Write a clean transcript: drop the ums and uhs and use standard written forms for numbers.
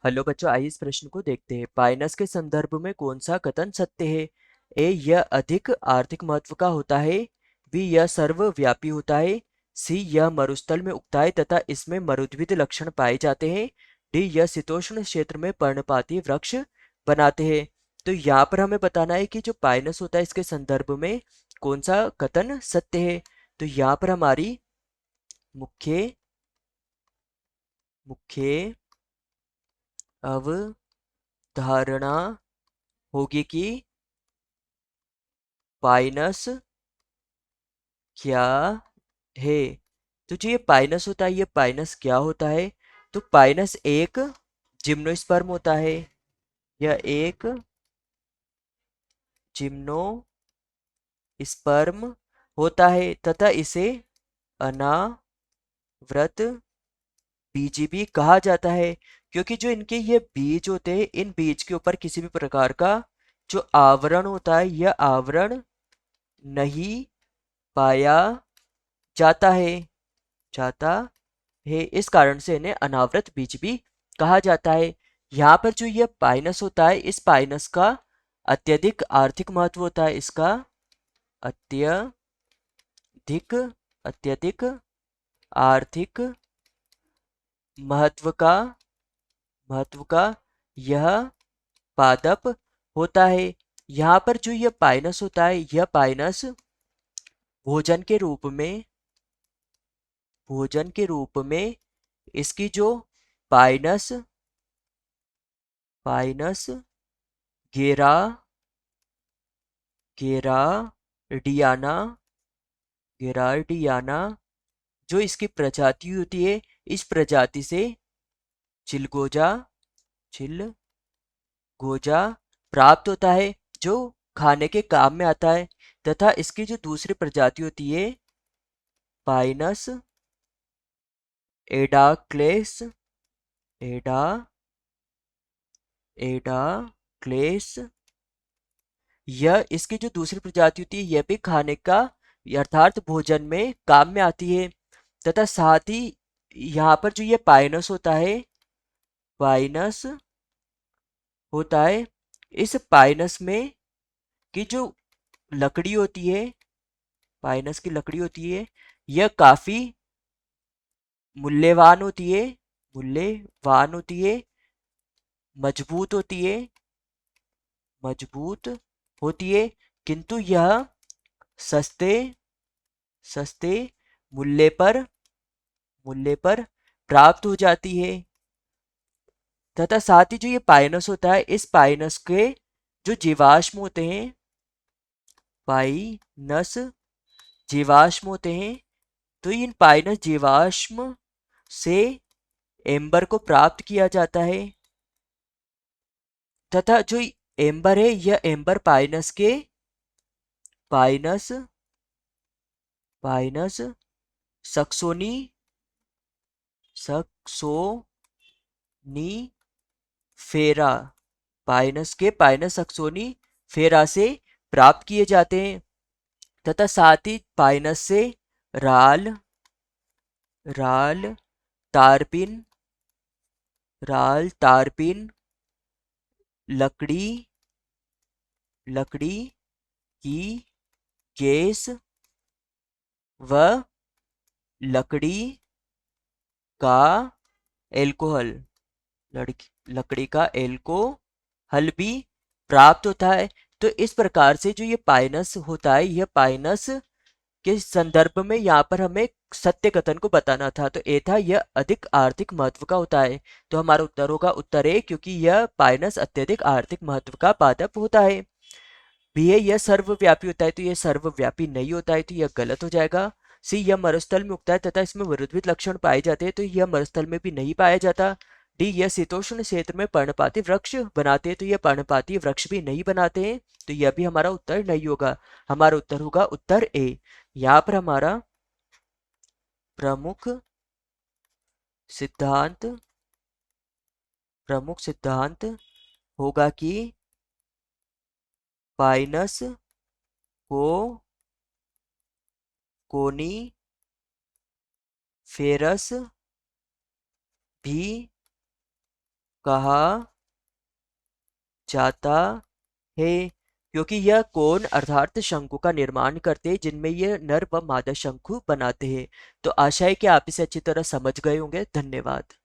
Hello बच्चों, आइए इस प्रश्न को देखते हैं। पाइनस के संदर्भ में कौन सा कथन सत्य है? ए, यह अधिक आर्थिक महत्व का होता है। बी, यह सर्वव्यापी होता है। सी, यह मरुस्थल में उगता है तथा इसमें मरुद्भिद लक्षण पाए जाते हैं। डी, यह शीतोष्ण क्षेत्र में पर्णपाती वृक्ष बनाते हैं। तो यहाँ पर हमें बताना है कि जो पाइनस होता है इसके संदर्भ में कौन सा कथन सत्य है। तो यहाँ पर हमारी मुख्य मुख्य अवधारणा होगी कि पाइनस क्या है। तो जो ये पाइनस होता है, ये पाइनस क्या होता है? तो पाइनस एक जिम्नोस्पर्म होता है। यह एक जिम्नोस्पर्म होता है तथा इसे अनावृत बीज भी कहा जाता है, क्योंकि जो इनके ये बीज होते हैं, इन बीज के ऊपर किसी भी प्रकार का जो आवरण होता है, यह आवरण नहीं पाया जाता है जाता है। इस कारण से इन्हें अनावृत बीज भी कहा जाता है। यहाँ पर जो यह पाइनस होता है, इस पाइनस का अत्यधिक आर्थिक महत्व होता है। इसका अत्यधिक अत्यधिक आर्थिक महत्व का यह पादप होता है। यहाँ पर जो यह पाइनस होता है, यह पाइनस भोजन के रूप में इसकी जो पाइनस पाइनस गेरा गेराडियाना गेराडियाना जो इसकी प्रजाति होती है, इस प्रजाति से चिलगोजा चिलगोजा प्राप्त होता है, जो खाने के काम में आता है। तथा इसकी जो दूसरी प्रजाति होती है, पाइनस एडाक्लेस एडा एडाक्लेस, यह इसकी जो दूसरी प्रजाति होती है, यह भी खाने का अर्थात भोजन में काम में आती है। तथा साथ ही यहाँ पर जो ये पाइनस होता है, इस पाइनस में की जो लकड़ी होती है, पाइनस की लकड़ी होती है, यह काफी मूल्यवान होती है मूल्यवान होती है मजबूत होती है मजबूत होती है, किंतु यह सस्ते सस्ते मूल्य पर प्राप्त हो जाती है। तथा साथ ही जो ये पाइनस होता है, इस पाइनस के जो जीवाश्म होते हैं, पाइनस जीवाश्म होते हैं, तो इन पाइनस जीवाश्म से एम्बर को प्राप्त किया जाता है। तथा जो एम्बर है, यह एम्बर पाइनस पाइनस सक्सोनी सक्सोनीफेरा पाइनस सक्सोनी फेरा से प्राप्त किए जाते हैं। तथा साथ ही पाइनस से राल राल तारपिन लकड़ी लकड़ी की गैस व लकड़ी का एल्कोहल लकड़ी का एल्कोहल भी प्राप्त होता है। तो इस प्रकार से जो ये पाइनस होता है, यह पाइनस के संदर्भ में यहाँ पर हमें सत्य कथन को बताना था। तो ए था, यह अधिक आर्थिक महत्व का होता है। तो हमारा उत्तर होगा उत्तर ए, क्योंकि यह पाइनस अत्यधिक आर्थिक महत्व का पादप होता है। बी है, यह सर्वव्यापी होता है। तो यह सर्वव्यापी नहीं होता है, तो यह गलत हो जाएगा। सी, यह मरुस्थल में उगता है तथा इसमें विरुद्ध लक्षण पाए जाते हैं। तो यह मरुस्थल में भी नहीं पाया जाता। डी, यह शीतोष्ण क्षेत्र में पर्णपाती वृक्ष बनाते हैं। तो यह पर्णपाती वृक्ष भी नहीं बनाते हैं। तो यह भी हमारा उत्तर नहीं होगा। हमारा उत्तर होगा उत्तर ए। यहाँ पर हमारा प्रमुख सिद्धांत होगा कि पाइनस को कोनी फेरस भी कहा जाता है, क्योंकि यह कोन अर्थात शंकु का निर्माण करते हैं जिनमें ये नर व मादा शंकु बनाते हैं। तो आशा है कि आप इसे अच्छी तरह समझ गए होंगे। धन्यवाद।